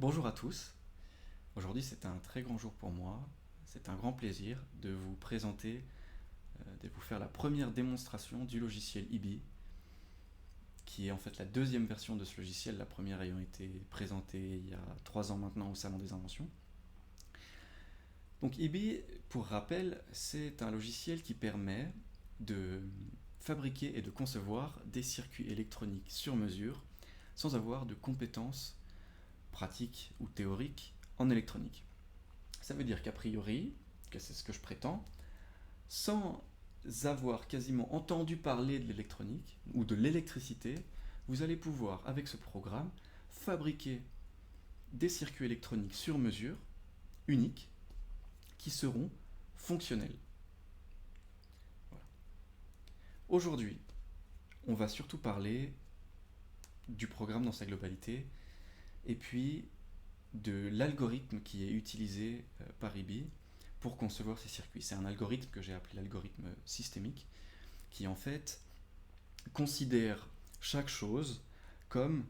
Bonjour à tous, aujourd'hui c'est un très grand jour pour moi, c'est un grand plaisir de vous présenter, de vous faire la première démonstration du logiciel IBI, qui est en fait la deuxième version de ce logiciel, la première ayant été présentée il y a 3 ans maintenant au Salon des Inventions. Donc IBI, pour rappel, c'est un logiciel qui permet de fabriquer et de concevoir des circuits électroniques sur mesure sans avoir de compétences pratiques ou théoriques en électronique. Ça veut dire qu'a priori, que c'est ce que je prétends, sans avoir quasiment entendu parler de l'électronique ou de l'électricité, vous allez pouvoir, avec ce programme, fabriquer des circuits électroniques sur mesure, uniques, qui seront fonctionnels. Voilà. Aujourd'hui, on va surtout parler du programme dans sa globalité et puis de l'algorithme qui est utilisé par IBI pour concevoir ces circuits. C'est un algorithme que j'ai appelé l'algorithme systémique qui en fait considère chaque chose comme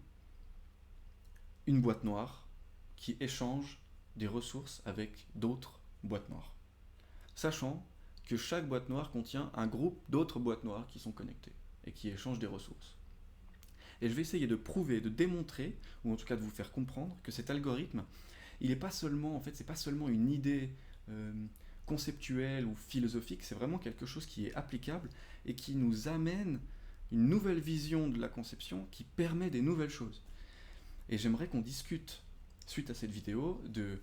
une boîte noire qui échange des ressources avec d'autres boîtes noires. Sachant que chaque boîte noire contient un groupe d'autres boîtes noires qui sont connectées et qui échangent des ressources. Et je vais essayer de prouver, de démontrer, ou en tout cas de vous faire comprendre que cet algorithme, il n'est pas seulement, en fait, c'est pas seulement une idée conceptuelle ou philosophique, c'est vraiment quelque chose qui est applicable et qui nous amène une nouvelle vision de la conception qui permet des nouvelles choses. Et j'aimerais qu'on discute, suite à cette vidéo, de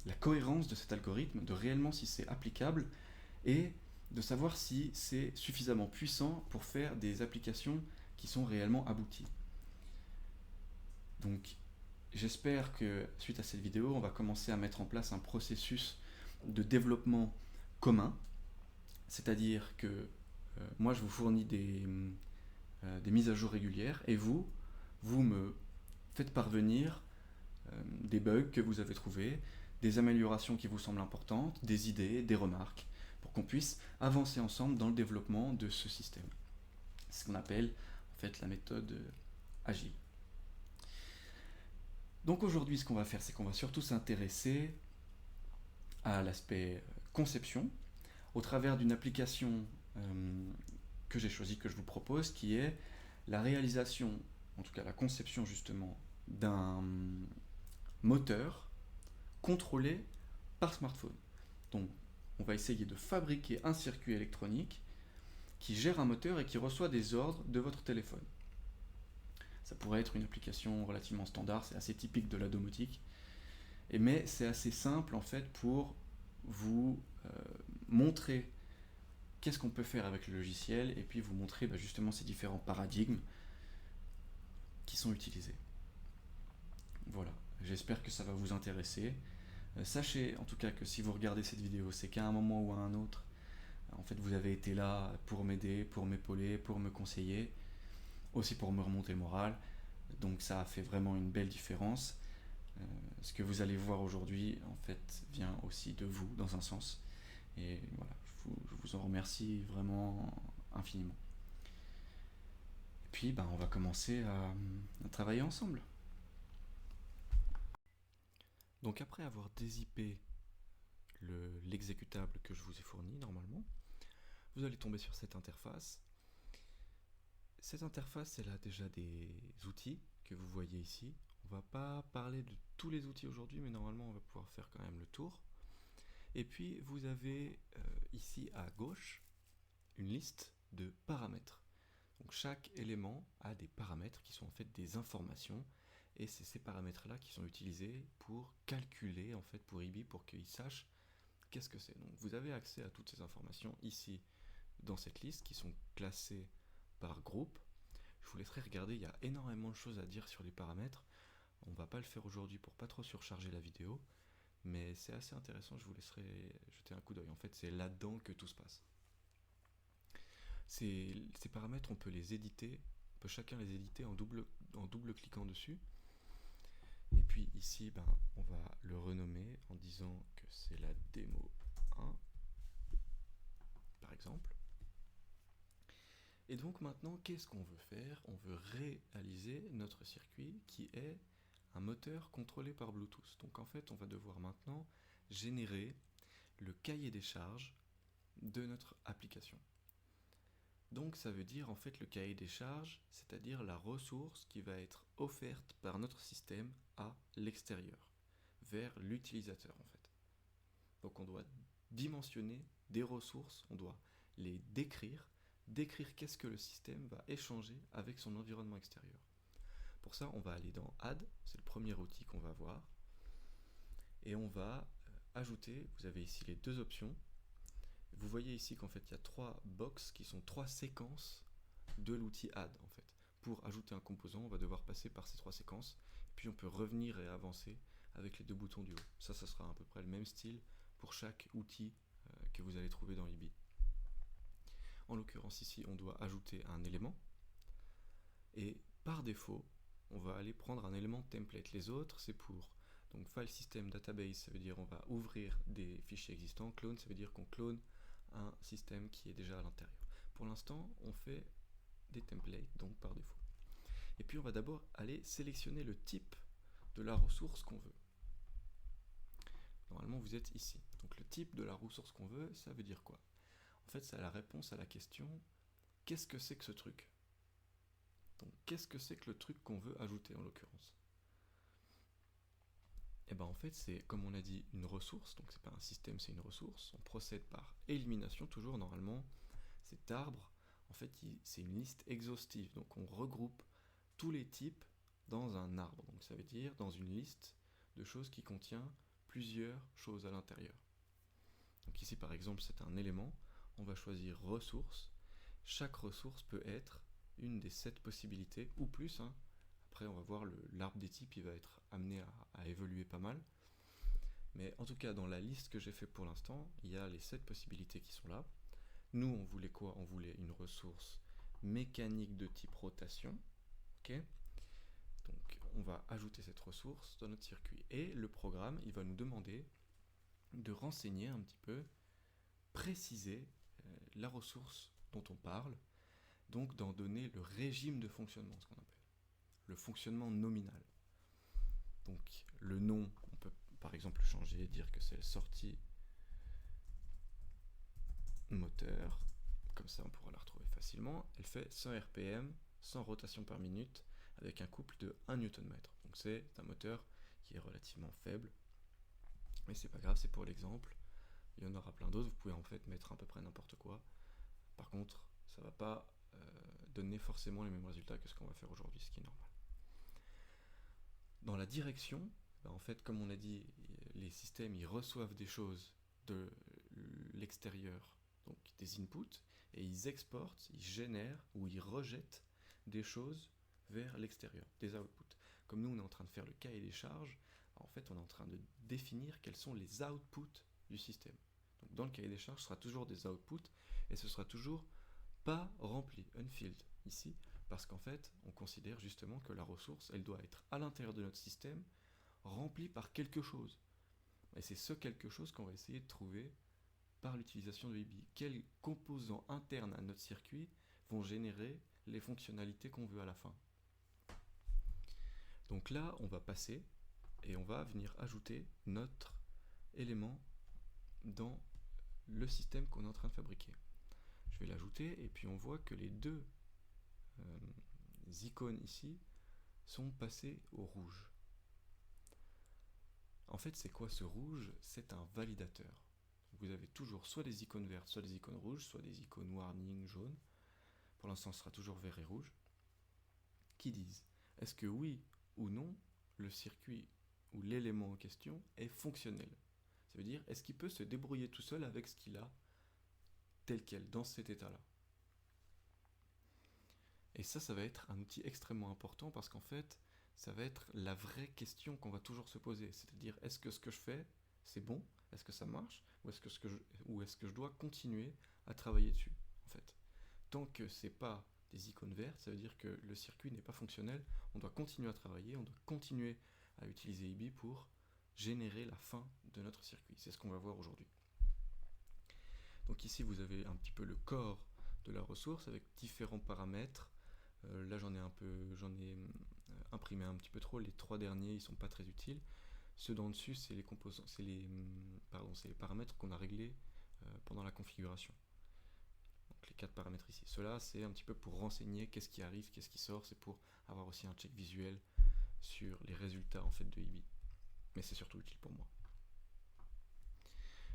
la cohérence de cet algorithme, de réellement si c'est applicable et de savoir si c'est suffisamment puissant pour faire des applications qui sont réellement abouties. Donc j'espère que suite à cette vidéo, on va commencer à mettre en place un processus de développement commun, c'est-à-dire que moi je vous fournis des mises à jour régulières et vous me faites parvenir des bugs que vous avez trouvés, des améliorations qui vous semblent importantes, des idées, des remarques, pour qu'on puisse avancer ensemble dans le développement de ce système. C'est ce qu'on appelle en fait la méthode agile. Donc aujourd'hui, ce qu'on va faire, c'est qu'on va surtout s'intéresser à l'aspect conception, au travers d'une application que j'ai choisie, que je vous propose, qui est la réalisation, en tout cas la conception justement, d'un moteur contrôlé par smartphone. Donc on va essayer de fabriquer un circuit électronique qui gère un moteur et qui reçoit des ordres de votre téléphone. Ça pourrait être une application relativement standard, c'est assez typique de la domotique, mais c'est assez simple en fait pour vous montrer qu'est-ce qu'on peut faire avec le logiciel et puis vous montrer justement ces différents paradigmes qui sont utilisés. Voilà, j'espère que ça va vous intéresser. Sachez en tout cas que si vous regardez cette vidéo, c'est qu'à un moment ou à un autre, en fait vous avez été là pour m'aider, pour m'épauler, pour me conseiller, aussi pour me remonter le moral. Donc ça a fait vraiment une belle différence. Ce que vous allez voir aujourd'hui, en fait, vient aussi de vous, dans un sens. Et voilà, je vous en remercie vraiment infiniment. Et puis, on va commencer à travailler ensemble. Donc après avoir dézippé l'exécutable que je vous ai fourni normalement, vous allez tomber sur cette interface. Cette interface, elle a déjà des outils que vous voyez ici. On va pas parler de tous les outils aujourd'hui, mais normalement on va pouvoir faire quand même le tour. Et puis vous avez ici à gauche une liste de paramètres. Donc chaque élément a des paramètres qui sont en fait des informations et c'est ces paramètres-là qui sont utilisés pour calculer en fait pour IBI pour qu'il sache qu'est-ce que c'est. Donc vous avez accès à toutes ces informations ici dans cette liste qui sont classées par groupe. Je vous laisserai regarder, il y a énormément de choses à dire sur les paramètres. On ne va pas le faire aujourd'hui pour pas trop surcharger la vidéo, mais c'est assez intéressant, je vous laisserai jeter un coup d'œil. En fait, c'est là-dedans que tout se passe. Ces paramètres, on peut les éditer, on peut chacun les éditer en double cliquant dessus. Et puis ici, on va le renommer en disant que c'est la démo 1, par exemple. Et donc maintenant, qu'est-ce qu'on veut faire? On veut réaliser notre circuit qui est un moteur contrôlé par Bluetooth. Donc en fait, on va devoir maintenant générer le cahier des charges de notre application. Donc ça veut dire en fait le cahier des charges, c'est-à-dire la ressource qui va être offerte par notre système à l'extérieur, vers l'utilisateur en fait. Donc on doit dimensionner des ressources, on doit les décrire qu'est-ce que le système va échanger avec son environnement extérieur. Pour ça, on va aller dans Add, c'est le premier outil qu'on va voir, et on va ajouter, vous avez ici les deux options. Vous voyez ici qu'en fait il y a 3 box qui sont 3 séquences de l'outil Add en fait. Pour ajouter un composant, on va devoir passer par ces 3 séquences, puis on peut revenir et avancer avec les deux boutons du haut. Ça sera à peu près le même style pour chaque outil que vous allez trouver dans IBI. En l'occurrence ici, on doit ajouter un élément, et par défaut, on va aller prendre un élément template. Les autres, c'est pour donc file system database, ça veut dire on va ouvrir des fichiers existants. Clone, ça veut dire qu'on clone un système qui est déjà à l'intérieur. Pour l'instant, on fait des templates, donc par défaut. Et puis on va d'abord aller sélectionner le type de la ressource qu'on veut. Normalement, vous êtes ici. Donc le type de la ressource qu'on veut, ça veut dire quoi? En fait, c'est la réponse à la question « Qu'est-ce que c'est que ce truc ?» Donc, qu'est-ce que c'est que le truc qu'on veut ajouter en l'occurrence? Et bien en fait, c'est comme on a dit une ressource, donc c'est pas un système, c'est une ressource. On procède par élimination, toujours normalement. Cet arbre, en fait, c'est une liste exhaustive. Donc on regroupe tous les types dans un arbre. Donc ça veut dire dans une liste de choses qui contient plusieurs choses à l'intérieur. Donc ici par exemple, c'est un élément. On va choisir ressource. Chaque ressource peut être une des 7 possibilités, ou plus. Après, on va voir l'arbre des types, il va être amené à évoluer pas mal. Mais en tout cas, dans la liste que j'ai fait pour l'instant, il y a les 7 possibilités qui sont là. Nous, on voulait quoi? On voulait une ressource mécanique de type rotation. Ok? Donc, on va ajouter cette ressource dans notre circuit. Et le programme, il va nous demander de renseigner un petit peu, préciser la ressource dont on parle, donc d'en donner le régime de fonctionnement, ce qu'on appelle le fonctionnement nominal. Donc le nom, on peut par exemple changer, dire que c'est la sortie moteur, comme ça on pourra la retrouver facilement. Elle fait 100 RPM, 100 rotations par minute, avec un couple de 1 Nm. Donc c'est un moteur qui est relativement faible, mais c'est pas grave, c'est pour l'exemple. Il y en aura plein d'autres, vous pouvez en fait mettre à peu près n'importe quoi. Par contre, ça va pas donner forcément les mêmes résultats que ce qu'on va faire aujourd'hui, ce qui est normal. Dans la direction, en fait, comme on a dit, les systèmes ils reçoivent des choses de l'extérieur, donc des inputs, et ils exportent, ils génèrent ou ils rejettent des choses vers l'extérieur, des outputs. Comme nous, on est en train de faire le cahier des charges, en fait, on est en train de définir quels sont les outputs du système. Donc, dans le cahier des charges, ce sera toujours des outputs, et ce sera toujours pas rempli, unfilled, ici, parce qu'en fait, on considère justement que la ressource, elle doit être à l'intérieur de notre système, remplie par quelque chose. Et c'est ce quelque chose qu'on va essayer de trouver par l'utilisation de IBI. Quels composants internes à notre circuit vont générer les fonctionnalités qu'on veut à la fin. Donc là, on va passer et on va venir ajouter notre élément dans le système qu'on est en train de fabriquer. Je vais l'ajouter et puis on voit que les deux icônes ici sont passées au rouge. En fait, c'est quoi ce rouge? C'est un validateur. Vous avez toujours soit des icônes vertes, soit des icônes rouges, soit des icônes warning jaune. Pour l'instant, ce sera toujours vert et rouge. Qui disent est-ce que oui ou non, le circuit ou l'élément en question est fonctionnel? Ça veut dire, est-ce qu'il peut se débrouiller tout seul avec ce qu'il a tel quel, dans cet état-là? Et ça va être un outil extrêmement important parce qu'en fait, ça va être la vraie question qu'on va toujours se poser. C'est-à-dire, est-ce que ce que je fais, c'est bon? Est-ce que ça marche? Ou est-ce que je dois continuer à travailler dessus, en fait? Tant que c'est pas des icônes vertes, ça veut dire que le circuit n'est pas fonctionnel. On doit continuer à travailler, on doit continuer à utiliser IBI pour générer la fin de notre circuit. C'est ce qu'on va voir aujourd'hui. Donc ici, vous avez un petit peu le corps de la ressource avec différents paramètres. Là, j'en ai imprimé un petit peu trop. Les 3 derniers, ils sont pas très utiles. Ceux d'en dessus, c'est les composants, c'est les paramètres qu'on a réglés pendant la configuration. Donc les 4 paramètres ici. Cela, c'est un petit peu pour renseigner qu'est-ce qui arrive, qu'est-ce qui sort. C'est pour avoir aussi un check visuel sur les résultats en fait de IBI. Mais c'est surtout utile pour moi.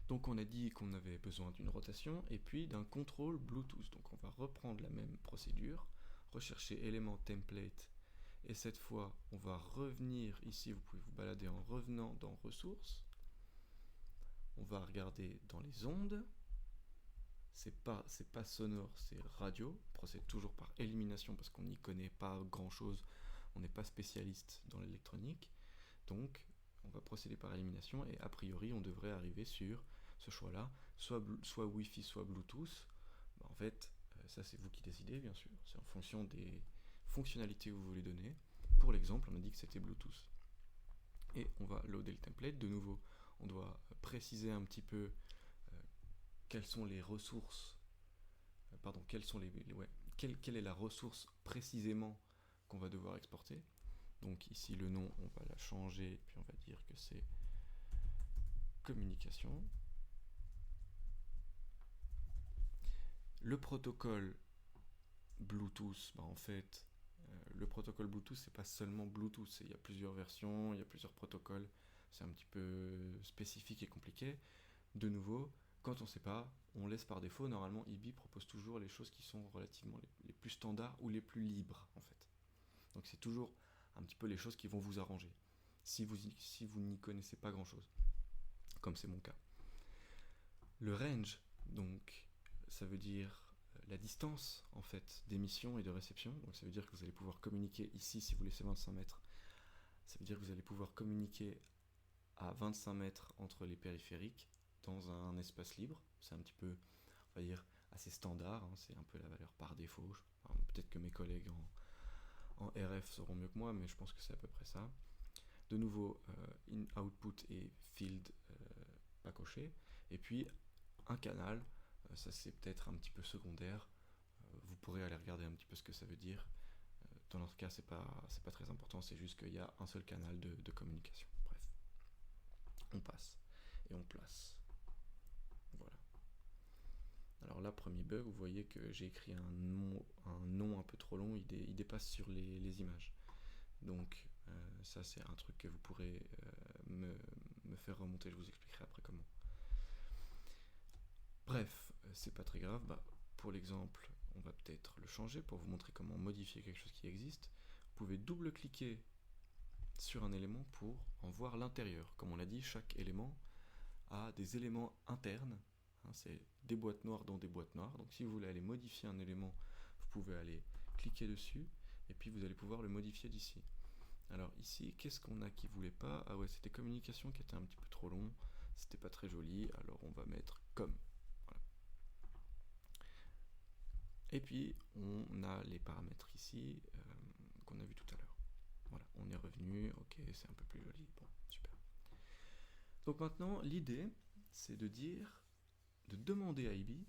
Donc on a dit qu'on avait besoin d'une rotation et puis d'un contrôle Bluetooth. Donc on va reprendre la même procédure, rechercher élément template, et cette fois on va revenir ici, vous pouvez vous balader en revenant dans ressources. On va regarder dans les ondes, c'est pas sonore, c'est radio. On procède toujours par élimination parce qu'on n'y connaît pas grand chose, on n'est pas spécialiste dans l'électronique. Donc on va procéder par élimination et a priori on devrait arriver sur ce choix-là, soit Wi-Fi, soit Bluetooth. En fait, ça c'est vous qui décidez bien sûr, c'est en fonction des fonctionnalités que vous voulez donner. Pour l'exemple, on a dit que c'était Bluetooth. Et on va loader le template. De nouveau, on doit préciser un petit peu quelles sont les ressources, quelle est la ressource précisément qu'on va devoir exporter. Donc ici le nom, on va la changer, puis on va dire que c'est communication. Le protocole Bluetooth, en fait, le protocole Bluetooth, c'est pas seulement Bluetooth, il y a plusieurs versions, il y a plusieurs protocoles, c'est un petit peu spécifique et compliqué. De nouveau, quand on ne sait pas, on laisse par défaut. Normalement, IBI propose toujours les choses qui sont relativement les plus standards ou les plus libres, en fait. Donc c'est toujours un petit peu les choses qui vont vous arranger, si vous n'y connaissez pas grand-chose, comme c'est mon cas. Le range, donc, ça veut dire la distance, en fait, d'émission et de réception. Donc ça veut dire que vous allez pouvoir communiquer ici, si vous laissez 25 mètres, ça veut dire que vous allez pouvoir communiquer à 25 mètres entre les périphériques dans un espace libre. C'est un petit peu, on va dire, assez standard, hein, c'est un peu la valeur par défaut. Peut-être que mes collègues en RF sauront mieux que moi, mais je pense que c'est à peu près ça. De nouveau, output et field pas coché. Et puis, un canal, ça c'est peut-être un petit peu secondaire. Vous pourrez aller regarder un petit peu ce que ça veut dire. Dans notre cas, c'est pas très important, c'est juste qu'il y a un seul canal de communication. Bref. On passe et on place. Voilà. Alors là, premier bug, vous voyez que j'ai écrit un nom un peu trop long, il dépasse sur les images. Donc ça c'est un truc que vous pourrez me faire remonter, je vous expliquerai après comment. Bref, c'est pas très grave, pour l'exemple, on va peut-être le changer pour vous montrer comment modifier quelque chose qui existe. Vous pouvez double-cliquer sur un élément pour en voir l'intérieur. Comme on l'a dit, chaque élément a des éléments internes. C'est des boîtes noires dans des boîtes noires. Donc si vous voulez aller modifier un élément, vous pouvez aller cliquer dessus et puis vous allez pouvoir le modifier d'ici. Alors ici, qu'est-ce qu'on a qui voulait pas? Ah ouais, c'était communication qui était un petit peu trop long, c'était pas très joli, alors on va mettre comme. Voilà. Et puis on a les paramètres ici qu'on a vu tout à l'heure. Voilà, on est revenu, ok, c'est un peu plus joli, bon, super. Donc maintenant, l'idée, c'est de demander à IBI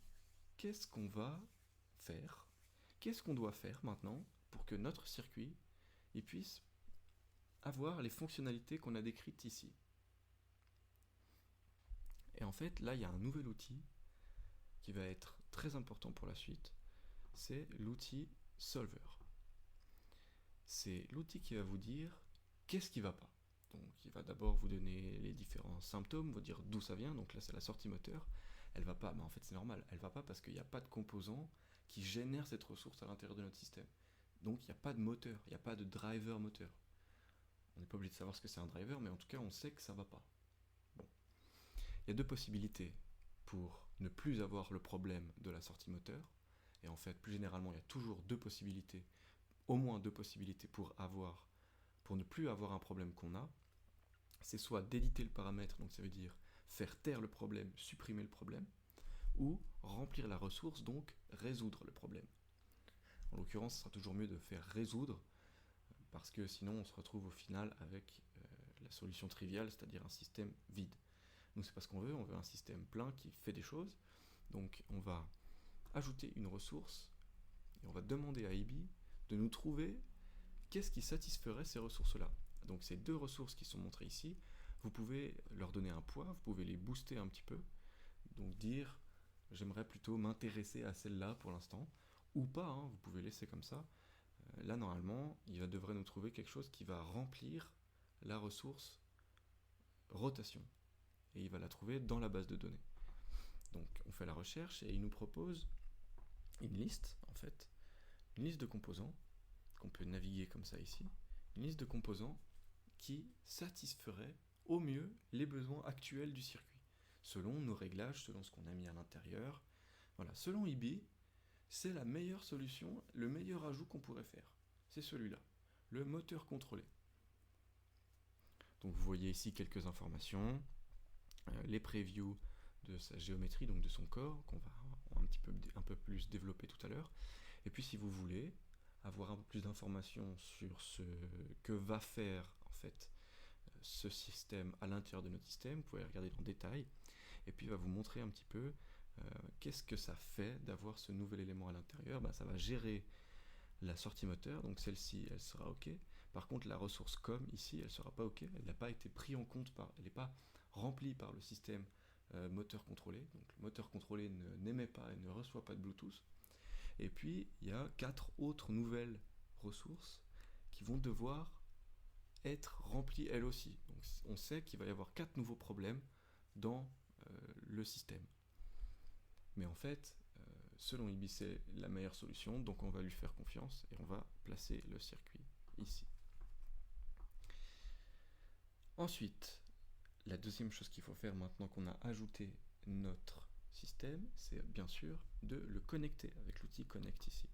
qu'est-ce qu'on va faire, qu'est-ce qu'on doit faire maintenant pour que notre circuit il puisse avoir les fonctionnalités qu'on a décrites ici. Et en fait, là, il y a un nouvel outil qui va être très important pour la suite, c'est l'outil Solver. C'est l'outil qui va vous dire qu'est-ce qui ne va pas. Donc il va d'abord vous donner les différents symptômes, vous dire d'où ça vient, donc là c'est la sortie moteur. Elle va pas, mais en fait c'est normal, elle va pas parce qu'il n'y a pas de composant qui génère cette ressource à l'intérieur de notre système. Donc il n'y a pas de moteur, il n'y a pas de driver moteur. On n'est pas obligé de savoir ce que c'est un driver, mais en tout cas on sait que ça va pas. Bon. Il y a deux possibilités pour ne plus avoir le problème de la sortie moteur, et en fait plus généralement il y a toujours deux possibilités, au moins deux possibilités pour ne plus avoir un problème qu'on a. C'est soit d'éditer le paramètre, donc ça veut dire faire taire le problème, supprimer le problème, ou remplir la ressource, donc résoudre le problème. En l'occurrence, ce sera toujours mieux de faire résoudre, parce que sinon on se retrouve au final avec la solution triviale, c'est-à-dire un système vide. Nous, c'est pas ce qu'on veut, on veut un système plein qui fait des choses. Donc on va ajouter une ressource, et on va demander à IBI de nous trouver qu'est-ce qui satisferait ces ressources-là? Donc ces deux ressources qui sont montrées ici, vous pouvez leur donner un poids, vous pouvez les booster un petit peu, donc dire j'aimerais plutôt m'intéresser à celle-là pour l'instant, ou pas, hein, vous pouvez laisser comme ça. Là normalement, devrait nous trouver quelque chose qui va remplir la ressource rotation, et il va la trouver dans la base de données. Donc on fait la recherche et il nous propose une liste, en fait, une liste de composants, qu'on peut naviguer comme ça ici, une liste de composants qui satisferait au mieux les besoins actuels du circuit, selon nos réglages, selon ce qu'on a mis à l'intérieur. Voilà, selon IBI, c'est la meilleure solution, le meilleur ajout qu'on pourrait faire. C'est celui-là, le moteur contrôlé. Donc vous voyez ici quelques informations, les previews de sa géométrie, donc de son corps, qu'on va un peu plus développer tout à l'heure. Et puis si vous voulez avoir un peu plus d'informations sur ce que va faire en fait ce système à l'intérieur de notre système, vous pouvez regarder dans le détail, et puis il va vous montrer un petit peu qu'est-ce que ça fait d'avoir ce nouvel élément à l'intérieur. Ça va gérer la sortie moteur, donc celle-ci elle sera OK. Par contre la ressource COM ici elle ne sera pas OK, elle n'a pas été prise en compte elle n'est pas remplie par le système moteur contrôlé, donc le moteur contrôlé n'émet pas et ne reçoit pas de Bluetooth. Et puis il y a 4 autres nouvelles ressources qui vont devoir être remplies elles aussi. Donc on sait qu'il va y avoir 4 nouveaux problèmes dans le système. Mais en fait, selon IBI, c'est la meilleure solution, donc on va lui faire confiance et on va placer le circuit ici. Ensuite, la deuxième chose qu'il faut faire maintenant qu'on a ajouté notre système, c'est bien sûr de le connecter avec l'outil Connect ici.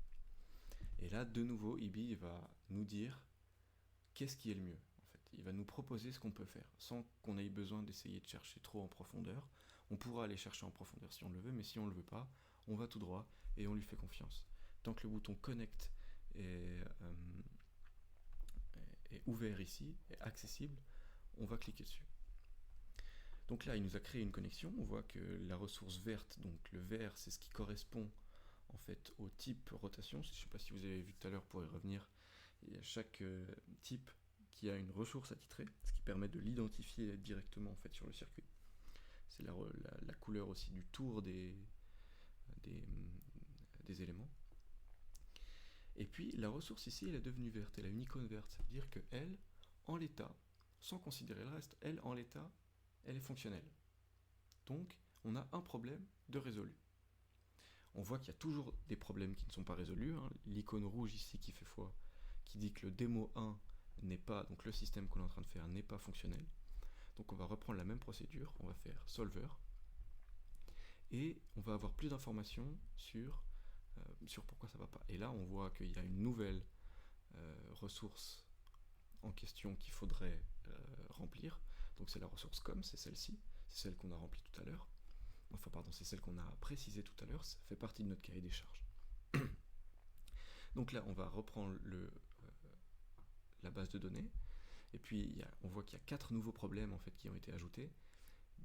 Et là, de nouveau, IBI va nous dire qu'est-ce qui est le mieux. En fait, il va nous proposer ce qu'on peut faire, sans qu'on ait besoin d'essayer de chercher trop en profondeur. On pourra aller chercher en profondeur si on le veut, mais si on ne le veut pas, on va tout droit et on lui fait confiance. Tant que le bouton Connect est ouvert ici, est accessible, on va cliquer dessus. Donc là, il nous a créé une connexion. On voit que la ressource verte, donc le vert, c'est ce qui correspond en fait au type rotation. Je ne sais pas si vous avez vu tout à l'heure, pour y revenir, il y a chaque type qui a une ressource attitrée, ce qui permet de l'identifier directement en fait sur le circuit. C'est la couleur aussi du tour des éléments. Et puis la ressource ici, elle est devenue verte, elle a une icône verte, ça veut dire qu'elle, en l'état, sans considérer le reste, elle, en l'état, elle est fonctionnelle. Donc, on a un problème de résolu. On voit qu'il y a toujours des problèmes qui ne sont pas résolus. Hein. L'icône rouge ici qui fait foi, qui dit que le démo 1 n'est pas, donc le système qu'on est en train de faire n'est pas fonctionnel. Donc on va reprendre la même procédure, on va faire solver, et on va avoir plus d'informations sur pourquoi ça ne va pas. Et là, on voit qu'il y a une nouvelle ressource en question qu'il faudrait remplir. Donc c'est la ressource COM, c'est celle-ci, c'est celle qu'on a remplie tout à l'heure. Enfin pardon, c'est celle qu'on a précisée tout à l'heure, ça fait partie de notre cahier des charges. Donc là, on va reprendre la base de données, et puis on voit qu'il y a 4 nouveaux problèmes en fait qui ont été ajoutés,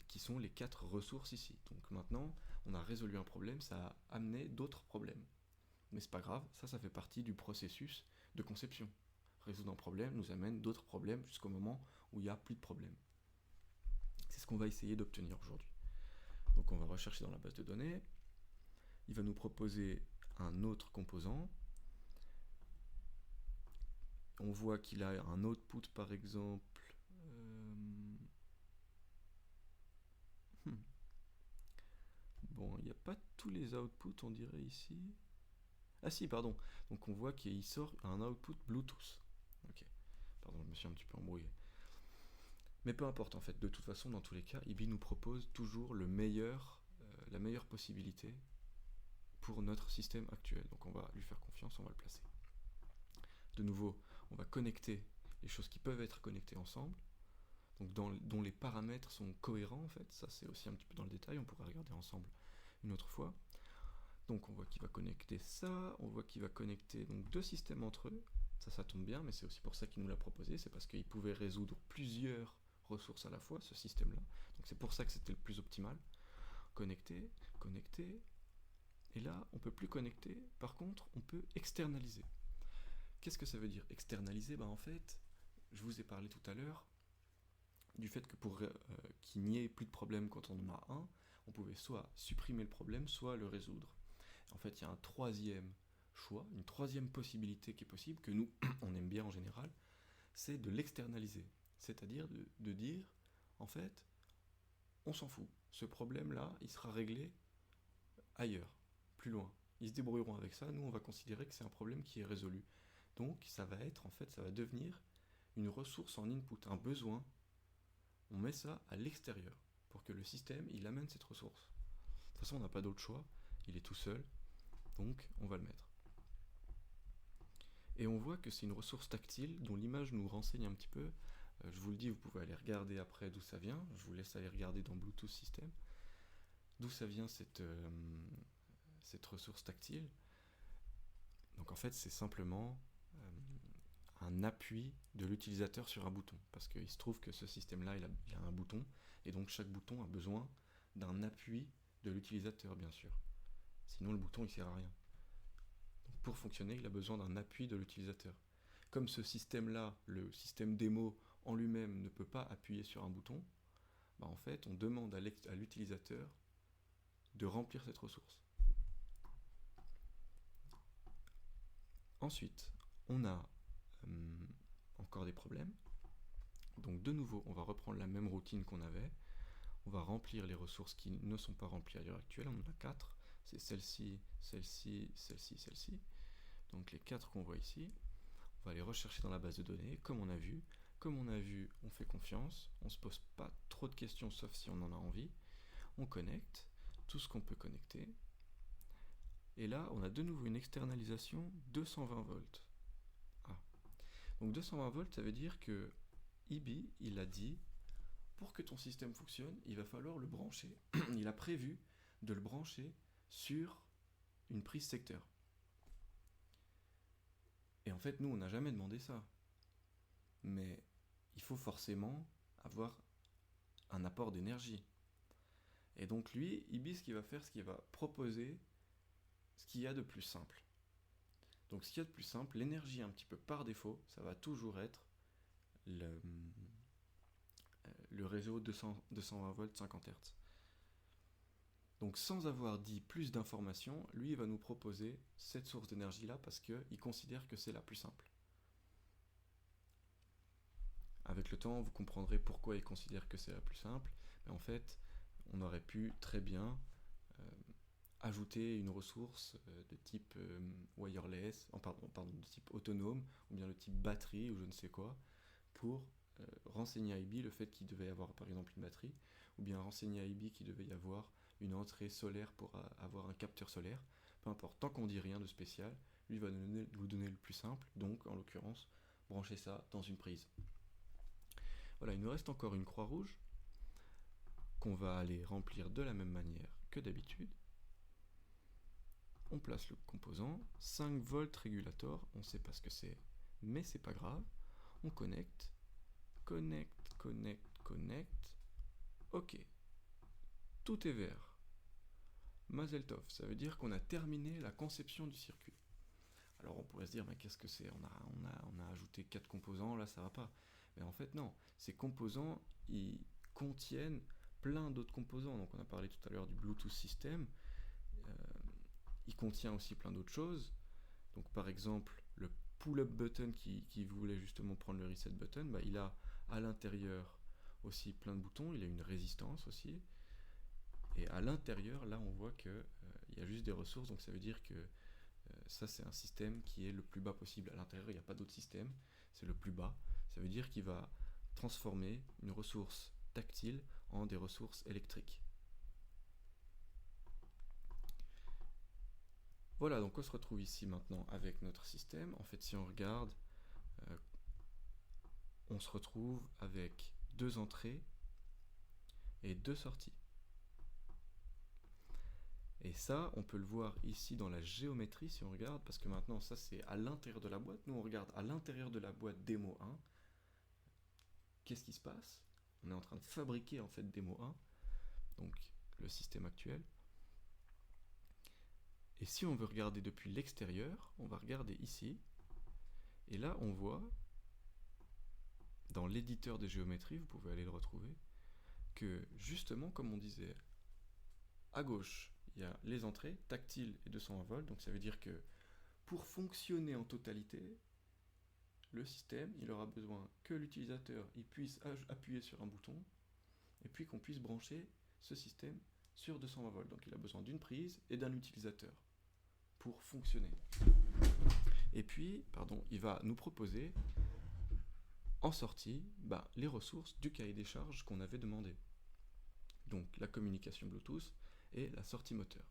qui sont les 4 ressources ici. Donc maintenant, on a résolu un problème, ça a amené d'autres problèmes. Mais c'est pas grave, ça fait partie du processus de conception. Résoudre un problème nous amène d'autres problèmes jusqu'au moment où il n'y a plus de problème. C'est ce qu'on va essayer d'obtenir aujourd'hui. Donc on va rechercher dans la base de données, il va nous proposer un autre composant. On voit qu'il a un output par exemple. Bon, il n'y a pas tous les outputs, on dirait ici. Ah si, pardon. Donc on voit qu'il sort un output Bluetooth. Ok. Pardon, je me suis un petit peu embrouillé. Mais peu importe en fait. De toute façon, dans tous les cas, IBI nous propose toujours la meilleure possibilité pour notre système actuel. Donc on va lui faire confiance, on va le placer. De nouveau, on va connecter les choses qui peuvent être connectées ensemble, donc dont les paramètres sont cohérents en fait. Ça c'est aussi un petit peu dans le détail, on pourra regarder ensemble une autre fois. Donc on voit qu'il va connecter ça, on voit qu'il va connecter donc 2 systèmes entre eux. Ça tombe bien, mais c'est aussi pour ça qu'il nous l'a proposé, c'est parce qu'il pouvait résoudre plusieurs ressources à la fois, ce système-là. Donc c'est pour ça que c'était le plus optimal. Connecter, connecter, et là on peut plus connecter, par contre on peut externaliser. qu'est-ce que ça veut dire externaliser? En fait, je vous ai parlé tout à l'heure du fait que pour qu'il n'y ait plus de problème quand on en a un, on pouvait soit supprimer le problème, soit le résoudre. En fait, il y a un troisième choix, une troisième possibilité qui est possible, que nous, on aime bien en général, c'est de l'externaliser. C'est-à-dire de dire, en fait, on s'en fout. Ce problème-là, il sera réglé ailleurs, plus loin. Ils se débrouilleront avec ça, nous on va considérer que c'est un problème qui est résolu. Donc ça va être, en fait, ça va devenir une ressource en input, un besoin. On met ça à l'extérieur pour que le système, il amène cette ressource. De toute façon, on n'a pas d'autre choix, il est tout seul, donc on va le mettre. Et on voit que c'est une ressource tactile dont l'image nous renseigne un petit peu. Je vous le dis, vous pouvez aller regarder après d'où ça vient. Je vous laisse aller regarder dans Bluetooth System. D'où ça vient cette ressource tactile. Donc en fait, c'est simplement un appui de l'utilisateur sur un bouton. Parce qu'il se trouve que ce système-là, il a un bouton. Et donc chaque bouton a besoin d'un appui de l'utilisateur, bien sûr. Sinon, le bouton, il ne sert à rien. Donc, pour fonctionner, il a besoin d'un appui de l'utilisateur. Comme ce système-là, le système démo en lui-même ne peut pas appuyer sur un bouton, en fait, on demande à l'utilisateur de remplir cette ressource. Ensuite, on a encore des problèmes. Donc de nouveau, on va reprendre la même routine qu'on avait. On va remplir les ressources qui ne sont pas remplies à l'heure actuelle. On en a 4. C'est celle-ci, celle-ci, celle-ci, celle-ci. Donc les 4 qu'on voit ici, on va les rechercher dans la base de données, comme on a vu. Comme on a vu, on fait confiance. On ne se pose pas trop de questions, sauf si on en a envie. On connecte tout ce qu'on peut connecter. Et là, on a de nouveau une externalisation 220 volts. Ah. Donc 220 volts, ça veut dire que IBI, il a dit, pour que ton système fonctionne, il va falloir le brancher. Il a prévu de le brancher sur une prise secteur. Et en fait, nous, on n'a jamais demandé ça. Mais il faut forcément avoir un apport d'énergie. Et donc lui, IBI, ce qu'il va faire, c'est qu'il va proposer ce qu'il y a de plus simple. Donc ce qu'il y a de plus simple, l'énergie un petit peu par défaut, ça va toujours être le réseau 220 volts 50 Hz. Donc sans avoir dit plus d'informations, lui il va nous proposer cette source d'énergie là parce qu'il considère que c'est la plus simple. Avec le temps, vous comprendrez pourquoi il considère que c'est la plus simple. Mais en fait, on aurait pu très bien ajouter une ressource de type wireless, de type autonome, ou bien de type batterie, ou je ne sais quoi, pour renseigner à IBI le fait qu'il devait y avoir par exemple une batterie, ou bien renseigner à IBI qu'il devait y avoir une entrée solaire pour avoir un capteur solaire. Peu importe, tant qu'on dit rien de spécial, lui va vous donner le plus simple, donc en l'occurrence, brancher ça dans une prise. Voilà, il nous reste encore une croix rouge qu'on va aller remplir de la même manière que d'habitude. On place le composant, 5 volts régulator, on ne sait pas ce que c'est, mais c'est pas grave. On connecte, connecte, ok. Tout est vert. Mazel tov, ça veut dire qu'on a terminé la conception du circuit. Alors on pourrait se dire, mais qu'est-ce que c'est, on a ajouté 4 composants, là ça va pas. Mais en fait non, ces composants, ils contiennent plein d'autres composants. Donc on a parlé tout à l'heure du Bluetooth System, il contient aussi plein d'autres choses. Donc par exemple, le pull-up button qui voulait justement prendre le reset button, il a à l'intérieur aussi plein de boutons, il a une résistance aussi. Et à l'intérieur, là on voit qu'il y a juste des ressources, donc ça veut dire que ça c'est un système qui est le plus bas possible. À l'intérieur, il n'y a pas d'autre système, c'est le plus bas. Ça veut dire qu'il va transformer une ressource tactile en des ressources électriques. Voilà, donc on se retrouve ici maintenant avec notre système. En fait, si on regarde, on se retrouve avec 2 entrées et 2 sorties. Et ça, on peut le voir ici dans la géométrie si on regarde, parce que maintenant ça c'est à l'intérieur de la boîte. Nous on regarde à l'intérieur de la boîte démo 1. Qu'est-ce qui se passe? On est en train de fabriquer en fait démo 1, donc le système actuel. Et si on veut regarder depuis l'extérieur, on va regarder ici. Et là, on voit, dans l'éditeur de géométrie, vous pouvez aller le retrouver, que justement, comme on disait, à gauche, il y a les entrées, tactiles et 220 volts, donc ça veut dire que pour fonctionner en totalité, le système, il aura besoin que l'utilisateur il puisse appuyer sur un bouton, et puis qu'on puisse brancher ce système sur 220 volts. Donc il a besoin d'une prise et d'un utilisateur pour fonctionner. Et puis, il va nous proposer en sortie les ressources du cahier des charges qu'on avait demandé. Donc la communication Bluetooth et la sortie moteur.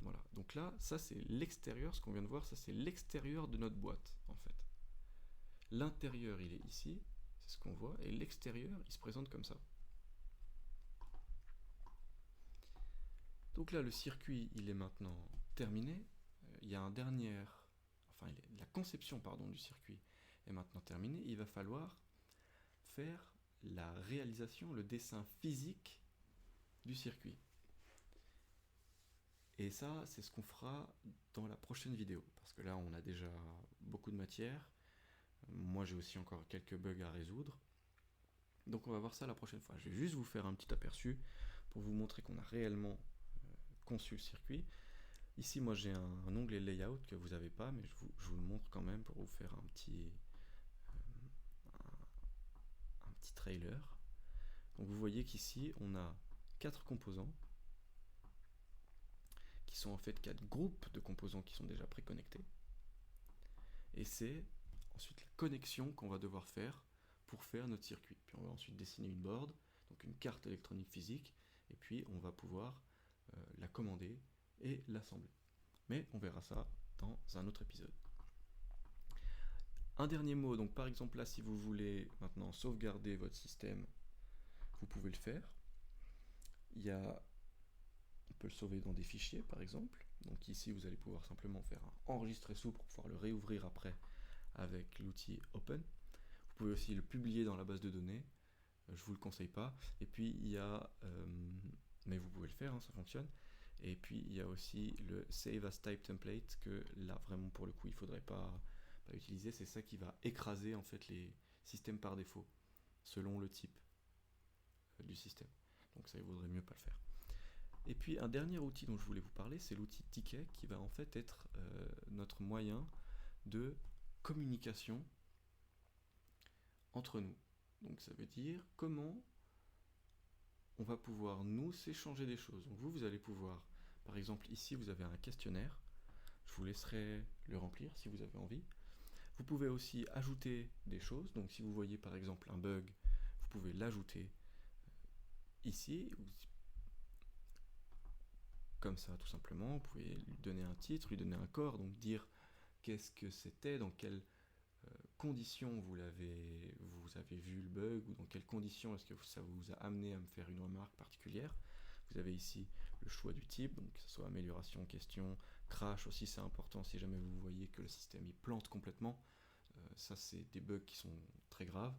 Voilà, donc là, ça c'est l'extérieur, ce qu'on vient de voir, ça c'est l'extérieur de notre boîte en fait. L'intérieur il est ici, c'est ce qu'on voit, et l'extérieur il se présente comme ça. Donc là le circuit il est maintenant terminé, il y a la conception du circuit est maintenant terminée, il va falloir faire la réalisation, le dessin physique du circuit. Et ça, c'est ce qu'on fera dans la prochaine vidéo, parce que là, on a déjà beaucoup de matière. Moi, j'ai aussi encore quelques bugs à résoudre. Donc, on va voir ça la prochaine fois. Je vais juste vous faire un petit aperçu pour vous montrer qu'on a réellement conçu le circuit. Ici, moi, j'ai un onglet Layout que vous n'avez pas, mais je vous le montre quand même pour vous faire un petit trailer. Donc, vous voyez qu'ici, on a 4 composants, qui sont en fait 4 groupes de composants qui sont déjà préconnectés. Et c'est ensuite la connexion qu'on va devoir faire pour faire notre circuit. Puis on va ensuite dessiner une board, donc une carte électronique physique, et puis on va pouvoir la commander et l'assembler. Mais on verra ça dans un autre épisode. Un dernier mot, donc par exemple là, si vous voulez maintenant sauvegarder votre système, vous pouvez le faire. On peut le sauver dans des fichiers par exemple. Donc ici vous allez pouvoir simplement faire un enregistrer sous pour pouvoir le réouvrir après avec l'outil Open. Vous pouvez aussi le publier dans la base de données, je vous le conseille pas. Et puis il y a, mais vous pouvez le faire, ça fonctionne. Et puis il y a aussi le Save as Type Template que là vraiment pour le coup il faudrait pas utiliser. C'est ça qui va écraser en fait les systèmes par défaut selon le type du système. Donc ça il vaudrait mieux pas le faire. Et puis un dernier outil dont je voulais vous parler, c'est l'outil Ticket qui va en fait être notre moyen de communication entre nous. Donc ça veut dire comment on va pouvoir nous s'échanger des choses. Donc vous allez pouvoir, par exemple ici vous avez un questionnaire, je vous laisserai le remplir si vous avez envie. Vous pouvez aussi ajouter des choses, donc si vous voyez par exemple un bug, vous pouvez l'ajouter ici, comme ça tout simplement. Vous pouvez lui donner un titre, lui donner un corps, donc dire qu'est-ce que c'était, dans quelles conditions vous avez vu le bug, ou dans quelles conditions est-ce que ça vous a amené à me faire une remarque particulière. Vous avez ici le choix du type, donc que ce soit amélioration, question, crash aussi, c'est important si jamais vous voyez que le système il plante complètement. Ça c'est des bugs qui sont très graves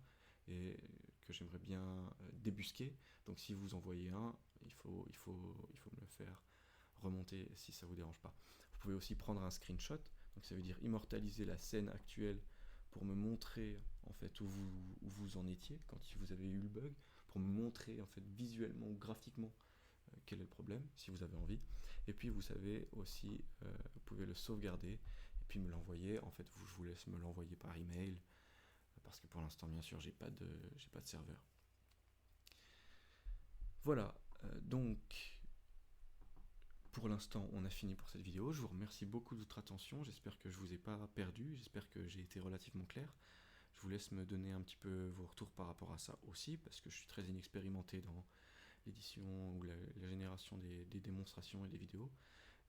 et que j'aimerais bien débusquer. Donc si vous en voyez un, il faut me le faire remonter si ça vous dérange pas. Vous pouvez aussi prendre un screenshot, donc ça veut dire immortaliser la scène actuelle pour me montrer en fait où vous en étiez quand vous avez eu le bug, pour me montrer en fait visuellement ou graphiquement quel est le problème si vous avez envie. Et puis vous savez aussi, vous pouvez le sauvegarder et puis me l'envoyer. En fait, je vous laisse me l'envoyer par email parce que pour l'instant, bien sûr, j'ai pas de serveur. Voilà, donc pour l'instant, on a fini pour cette vidéo. Je vous remercie beaucoup de votre attention. J'espère que je vous ai pas perdu. J'espère que j'ai été relativement clair. Je vous laisse me donner un petit peu vos retours par rapport à ça aussi, parce que je suis très inexpérimenté dans l'édition ou la génération des démonstrations et des vidéos.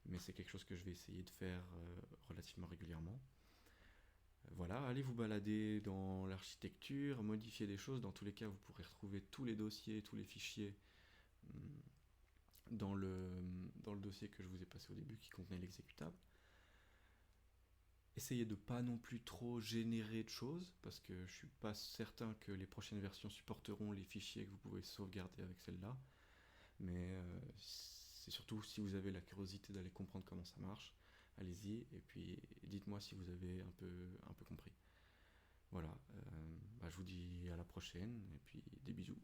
Mais c'est quelque chose que je vais essayer de faire relativement régulièrement. Voilà, allez vous balader dans l'architecture, modifier des choses. Dans tous les cas, vous pourrez retrouver tous les dossiers, tous les fichiers dans le dossier que je vous ai passé au début qui contenait l'exécutable. Essayez de ne pas non plus trop générer de choses, parce que je ne suis pas certain que les prochaines versions supporteront les fichiers que vous pouvez sauvegarder avec celle-là. Mais c'est surtout si vous avez la curiosité d'aller comprendre comment ça marche, allez-y, et puis dites-moi si vous avez un peu compris. Voilà, je vous dis à la prochaine, et puis des bisous.